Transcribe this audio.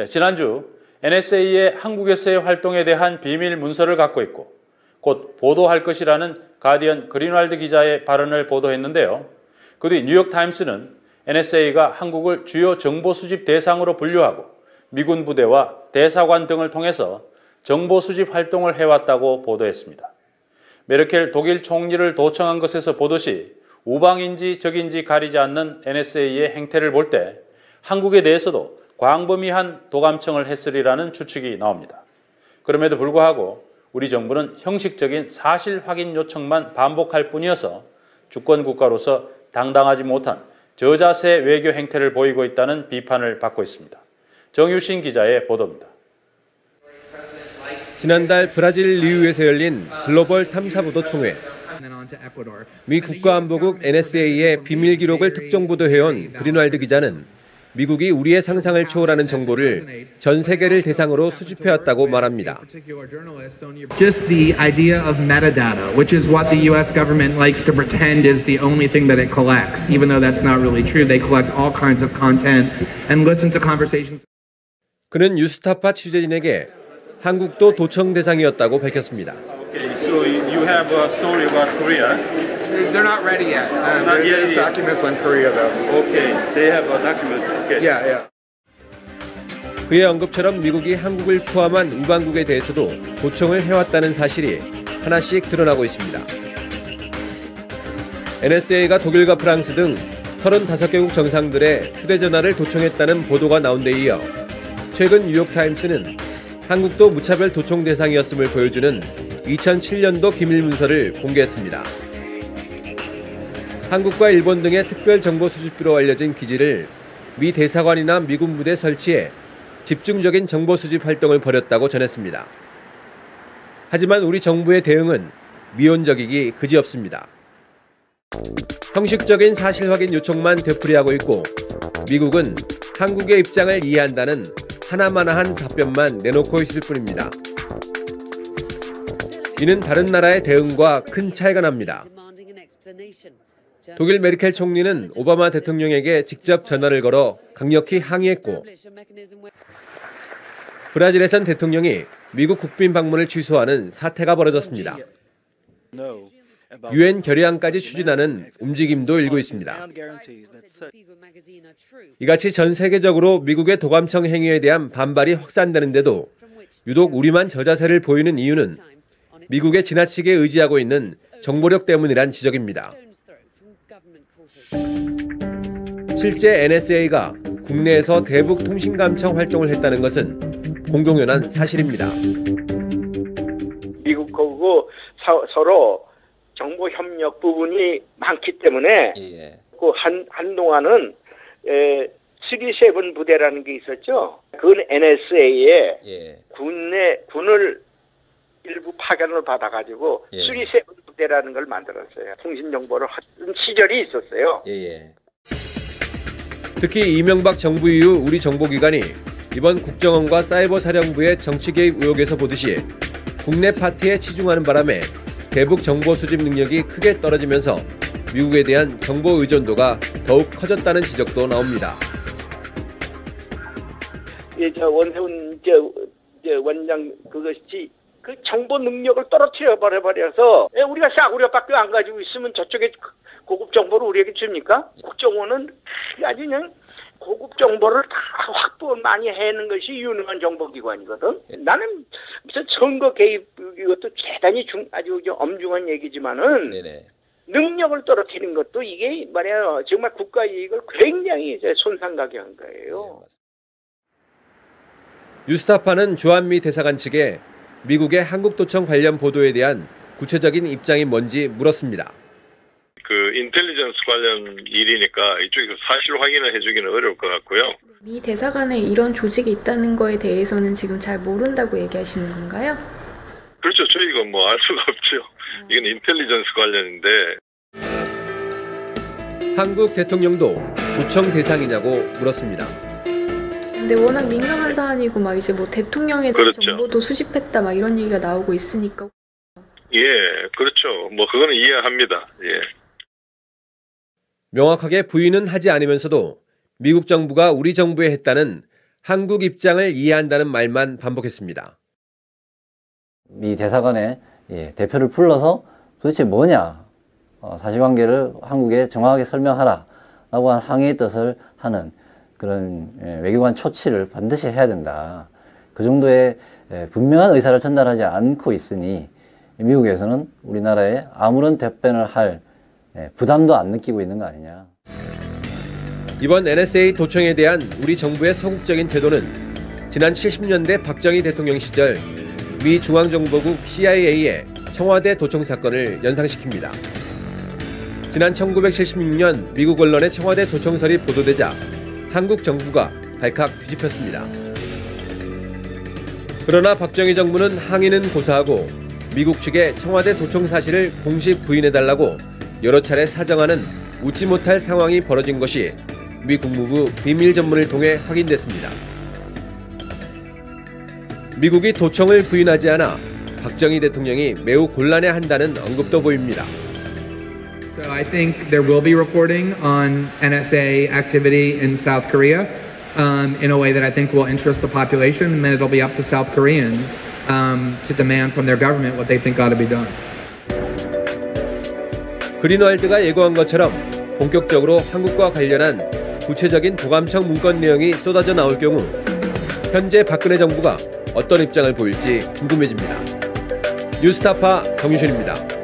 지난주 NSA의 한국에서의 활동에 대한 비밀 문서를 갖고 있고 곧 보도할 것이라는 가디언 그린왈드 기자의 발언을 보도했는데요. 그 뒤 뉴욕타임스는 NSA가 한국을 주요 정보 수집 대상으로 분류하고 미군 부대와 대사관 등을 통해서 정보 수집 활동을 해왔다고 보도했습니다. 메르켈 독일 총리를 도청한 것에서 보듯이 우방인지 적인지 가리지 않는 NSA의 행태를 볼 때 한국에 대해서도 광범위한 도감청을 했으리라는 추측이 나옵니다. 그럼에도 불구하고 우리 정부는 형식적인 사실 확인 요청만 반복할 뿐이어서 주권 국가로서 당당하지 못한 저자세 외교 행태를 보이고 있다는 비판을 받고 있습니다. 정유신 기자의 보도입니다. 지난달 브라질 리우에서 열린 글로벌 탐사보도 총회. 미 국가안보국 NSA의 비밀 기록을 특정보도해온 그린왈드 기자는 미국이 우리의 상상을 초월하는 정보를 전 세계를 대상으로 수집해왔다고 말합니다. Just the idea of metadata, which is what the U.S. government likes to pretend is the only thing that it collects, even though that's not really true. They collect all kinds of content and listen to conversations. 그는 뉴스타파 취재진에게 한국도 도청 대상이었다고 밝혔습니다. Okay, so you have a story about Korea. They're not ready yet. There's documents on Korea, though. Okay, they have a document. Okay. Yeah. 그의 언급처럼 미국이 한국을 포함한 우방국에 대해서도 도청을 해왔다는 사실이 하나씩 드러나고 있습니다. NSA가 독일과 프랑스 등 35개국 정상들의 휴대전화를 도청했다는 보도가 나온 데 이어 최근 뉴욕타임스는 한국도 무차별 도청 대상이었음을 보여주는 2007년도 기밀문서를 공개했습니다. 한국과 일본 등의 특별정보수집비로 알려진 기지를 미 대사관이나 미군 부대 설치해 집중적인 정보수집 활동을 벌였다고 전했습니다. 하지만 우리 정부의 대응은 미온적이기 그지없습니다. 형식적인 사실 확인 요청만 되풀이하고 있고 미국은 한국의 입장을 이해한다는 하나마나한 답변만 내놓고 있을 뿐입니다. 이는 다른 나라의 대응과 큰 차이가 납니다. 독일 메르켈 총리는 오바마 대통령에게 직접 전화를 걸어 강력히 항의했고 브라질에선 대통령이 미국 국빈 방문을 취소하는 사태가 벌어졌습니다. 유엔 결의안까지 추진하는 움직임도 일고 있습니다. 이같이 전 세계적으로 미국의 도감청 행위에 대한 반발이 확산되는데도 유독 우리만 저자세를 보이는 이유는 미국에 지나치게 의지하고 있는 정보력 때문이란 지적입니다. 실제 NSA가 국내에서 대북 통신감청 활동을 했다는 것은 공공연한 사실입니다. 미국하고 서로 정보 협력 부분이 많기 때문에 그 한동안은 37 부대라는 게 있었죠. 그건 NSA에 군을 일부 파견을 받아가지고 37 부대라는 걸 만들었어요. 통신 정보를 하던 시절이 있었어요. 특히 이명박 정부 이후 우리 정보기관이 이번 국정원과 사이버사령부의 정치 개입 의혹에서 보듯이 국내 파티에 치중하는 바람에 대북 정보 수집 능력이 크게 떨어지면서 미국에 대한 정보 의존도가 더욱 커졌다는 지적도 나옵니다. 원세훈 원장 그것이 그 정보 능력을 떨어뜨려 버려서 우리가 싸구려밖에 안 가지고 있으면 저쪽에 고급 정보를 우리에게 줍니까? 국정원은 아주 그냥 고급 정보를 다 확보 많이 해는 것이 유능한 정보기관이거든. 나는 무슨 선거 개입 이것도 대단히 아주 엄중한 얘기지만은 능력을 떨어뜨리는 것도 이게 말이야 정말 국가 이익을 굉장히 손상가게 한 거예요. 뉴스타파는 주한미 대사관 측에 미국의 한국도청 관련 보도에 대한 구체적인 입장이 뭔지 물었습니다. 그 인텔리전스 관련 일이니까 이쪽에서 사실 확인을 해주기는 어려울 것 같고요. 미 대사관에 이런 조직이 있다는 거에 대해서는 지금 잘 모른다고 얘기하시는 건가요? 그렇죠. 저희가 뭐 알 수가 없죠. 이건 인텔리전스 관련인데. 한국 대통령도 도청 대상이냐고 물었습니다. 근데 워낙 민감한 사안이고 막 이제 뭐 대통령에 대한 그렇죠. 정보도 수집했다 막 이런 얘기가 나오고 있으니까. 예, 그렇죠. 뭐 그거는 이해합니다. 예. 명확하게 부인은 하지 않으면서도 미국 정부가 우리 정부에 했다는 한국 입장을 이해한다는 말만 반복했습니다. 미 대사관에 대표를 불러서 도대체 뭐냐, 사실관계를 한국에 정확하게 설명하라 라고 한 항의의 뜻을 하는 그런 외교관 초치를 반드시 해야 된다. 그 정도의 분명한 의사를 전달하지 않고 있으니 미국에서는 우리나라에 아무런 답변을 할 부담도 안 느끼고 있는 거 아니냐. 이번 NSA 도청에 대한 우리 정부의 소극적인 태도는 지난 70년대 박정희 대통령 시절 미 중앙정보국 CIA의 청와대 도청 사건을 연상시킵니다. 지난 1976년 미국 언론의 청와대 도청설이 보도되자 한국 정부가 발칵 뒤집혔습니다. 그러나 박정희 정부는 항의는 고사하고 미국 측의 청와대 도청 사실을 공식 부인해달라고 여러 차례 사정하는 웃지 못할 상황이 벌어진 것이 미 국무부 비밀 전문을 통해 확인됐습니다. 미국이 도청을 부인하지 않아 박정희 대통령이 매우 곤란해한다는 언급도 보입니다. So I think there will be reporting on NSA activity in South Korea in a way that I think will interest the population, and then it'll be up to South Koreans to demand from their government what they think ought to be done. 그린왈드가 예고한 것처럼 본격적으로 한국과 관련한 구체적인 도감청 문건 내용이 쏟아져 나올 경우 현재 박근혜 정부가 어떤 입장을 보일지 궁금해집니다. 뉴스타파 정유신입니다.